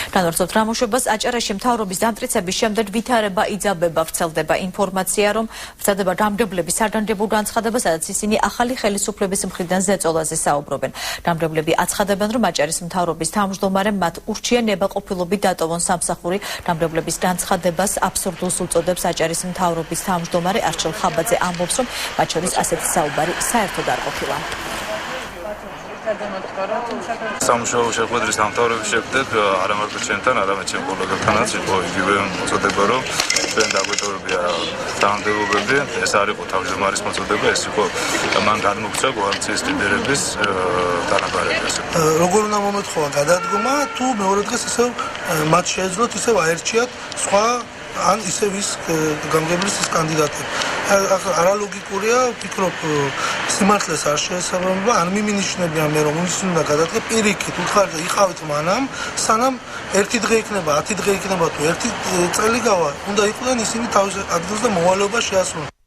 განვაცხოთ რამოშვებას აჭარაში მთავრობის დამტკიცების შემდეგ ვითარება იძაბება, ვრცელდება ინფორმაცია, რომ ვრცელდება დამდებლების სადანდებო განცხადება, სადაც ისინი ახალი ხელისუფლების მხრიდან ზეწოლაზე საუბრობენ. დამდებლები აცხადებენ, რომ აჭარის მთავრობის თავმჯდომარემ მათ ურჩია ნებაყოფილობით დატოვონ სამსახური. დამდებლების განცხადებას აბსურდულს უწოდებს აჭარის მთავრობის თავმჯდომარე არჩილ ხაბაძე ამბობს, რომ მათ შორის ასეთი საუბარი საერთოდ არ ყოფილა. სამუშაო შეხვედრის დამთავრების შემდეგ არა მარტო ჩემთან, არამედ ჩემ კოლეგებთანაც იყო იგივე მოწოდება, რომ ჩვენ დაგვეტოვებია დამდებობები. ეს არ იყო თავმჯდომარის მოწოდება, ეს იყო მან გადმოგცა კოალიციის ლიდერების დანაბარებას. როგორ უნდა მომეთხოვა გადადგომა, თუ მეორე დღეს ისევ მათ შეეძლოთ ისევ აერჩიათ სხვა ან ისევ ის გამგებლის ის კანდიდატები. არალოგიკურია, ვფიქრობ, სიმართლეს არ შეესაბამება, ან მიმინიშნებიან მე რომ ის უნდა გადადგა პირიქით, უთხარით იყავით მანამ, სანამ 1 დღე იქნება, 10 დღე იქნება თუ 1 წელი გავა, უნდა იყვნენ ისინი თავის ადგილზე და მოვალეობა შეასრულონ.